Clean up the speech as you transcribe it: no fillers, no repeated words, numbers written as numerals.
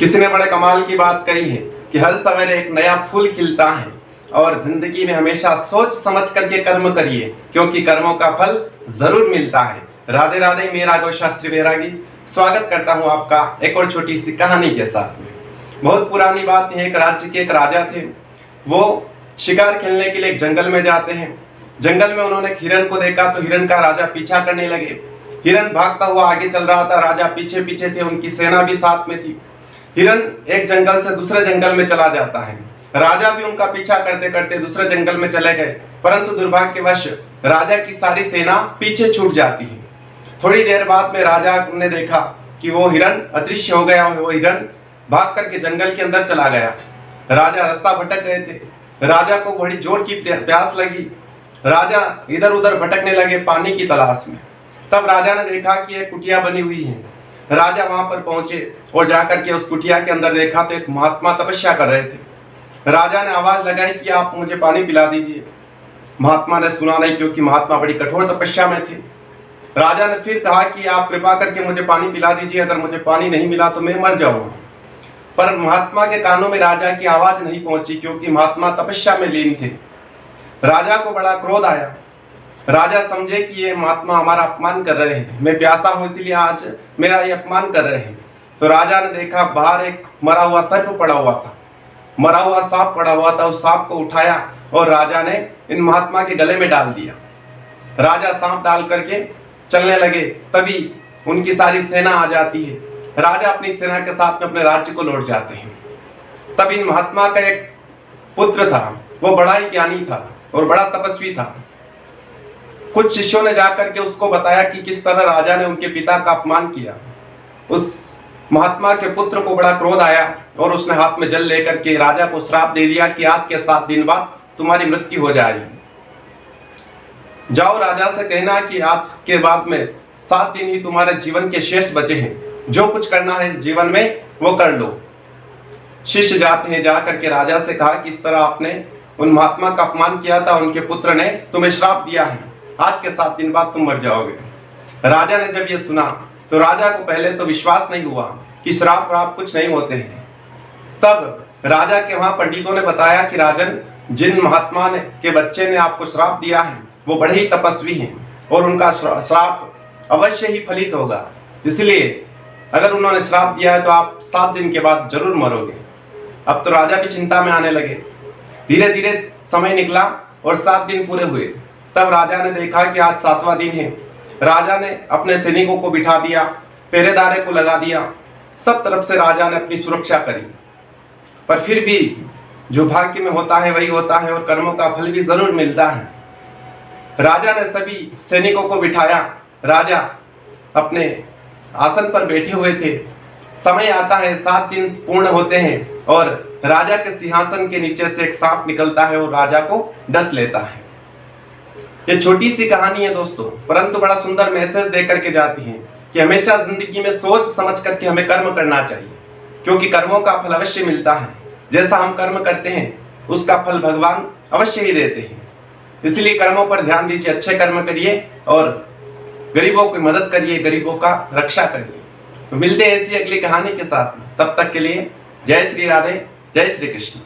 किसी ने बड़े कमाल की बात कही है कि हर सवेरे एक नया फूल खिलता है और जिंदगी में हमेशा सोच समझ करके कर्म करिए, क्योंकि कर्मों का फल जरूर मिलता है। राधे राधे, मेरा गो शास्त्री बैरागी स्वागत करता हूँ आपका एक और छोटी सी कहानी के साथ में। बहुत पुरानी बात है, एक राज्य के एक राजा थे। वो शिकार खेलने के लिए एक जंगल में जाते हैं। जंगल में उन्होंने हिरन को देखा तो हिरन का राजा पीछा करने लगे। हिरन भागता हुआ आगे चल रहा था, राजा पीछे पीछे थे, उनकी सेना भी साथ में थी। हिरन एक जंगल से दूसरे जंगल में चला जाता है। राजा भी उनका पीछा करते करते दूसरे जंगल में चले गए, परंतु दुर्भाग्यवश राजा की सारी सेना पीछे छूट जाती है। थोड़ी देर बाद में राजा ने देखा कि वो हिरन अदृश्य हो गया। वो हिरन भाग करके जंगल के अंदर चला गया। राजा रास्ता भटक गए थे। राजा को बड़ी जोर की प्यास लगी। राजा इधर उधर भटकने लगे पानी की तलाश में। तब राजा ने देखा कि एक कुटिया बनी हुई है। राजा वहां पर पहुंचे और जाकर के उस कुटिया के अंदर देखा तो एक महात्मा तपस्या कर रहे थे। राजा ने आवाज लगाई कि आप मुझे पानी पिला दीजिए। महात्मा ने सुना नहीं, क्योंकि महात्मा बड़ी कठोर तपस्या में थे। राजा ने फिर कहा कि आप कृपा करके मुझे पानी पिला दीजिए, अगर मुझे पानी नहीं मिला तो मैं मर जाऊंगा। पर महात्मा के कानों में राजा की आवाज नहीं पहुंची, क्योंकि महात्मा तपस्या में लीन थे। राजा को बड़ा क्रोध आया। राजा समझे कि ये महात्मा हमारा अपमान कर रहे हैं, मैं प्यासा हूं इसलिए आज मेरा ये अपमान कर रहे हैं। तो राजा ने देखा बाहर एक मरा हुआ सर्प पड़ा हुआ था, मरा हुआ सांप पड़ा हुआ था। उस सांप को उठाया और राजा ने इन महात्मा के गले में डाल दिया। राजा सांप डाल करके चलने लगे, तभी उनकी सारी सेना आ जाती है। राजा अपनी सेना के साथ में अपने राज्य को लौट जाते हैं। तब इन महात्मा का एक पुत्र था, वो बड़ा ही ज्ञानी था और बड़ा तपस्वी था। कुछ शिष्यों ने जाकर के उसको बताया कि किस तरह राजा ने उनके पिता का अपमान किया। उस महात्मा के पुत्र को बड़ा क्रोध आया और उसने हाथ में जल लेकर के राजा को श्राप दे दिया कि आज के 7 दिन बाद तुम्हारी मृत्यु हो जाएगी। जाओ राजा से कहना कि आज के बाद में 7 दिन ही तुम्हारे जीवन के शेष बचे हैं, जो कुछ करना है इस जीवन में वो कर लो। शिष्य जाते हैं, जाकर के राजा से कहा कि इस तरह आपने उन महात्मा का अपमान किया था, उनके पुत्र ने तुम्हें श्राप दिया है, आज के 7 दिन बाद तुम मर जाओगे। राजा ने जब ये सुना तो राजा को पहले तो विश्वास नहीं हुआ कि श्राप व्राप कुछ नहीं होते हैं। तब राजा के वहां पंडितों ने बताया कि राजन, जिन महात्मा ने के बच्चे ने आपको श्राप दिया है वो बड़े ही तपस्वी हैं और उनका श्राप अवश्य ही फलित होगा, इसलिए अगर उन्होंने श्राप दिया है तो आप 7 दिन के बाद जरूर मरोगे। अब तो राजा भी चिंता में आने लगे। धीरे धीरे समय निकला और 7 दिन पूरे हुए। तब राजा ने देखा कि आज 7वां दिन है। राजा ने अपने सैनिकों को बिठा दिया, पहरेदारे को लगा दिया, सब तरफ से राजा ने अपनी सुरक्षा करी। पर फिर भी जो भाग्य में होता है वही होता है और कर्मों का फल भी जरूर मिलता है। राजा ने सभी सैनिकों को बिठाया। राजा अपने आसन पर बैठे हुए थे। समय आता है, 7 दिन पूर्ण होते हैं और राजा के सिंहासन के नीचे से एक सांप निकलता है और राजा को डस लेता है। ये छोटी सी कहानी है दोस्तों, परंतु बड़ा सुंदर मैसेज दे करके जाती है कि हमेशा जिंदगी में सोच समझ करके हमें कर्म करना चाहिए, क्योंकि कर्मों का फल अवश्य मिलता है। जैसा हम कर्म करते हैं उसका फल भगवान अवश्य ही देते हैं। इसलिए कर्मों पर ध्यान दीजिए, अच्छे कर्म करिए और गरीबों की मदद करिए, गरीबों का रक्षा करिए। तो मिलते हैं ऐसी अगली कहानी के साथ में, तब तक के लिए जय श्री राधे, जय श्री कृष्ण।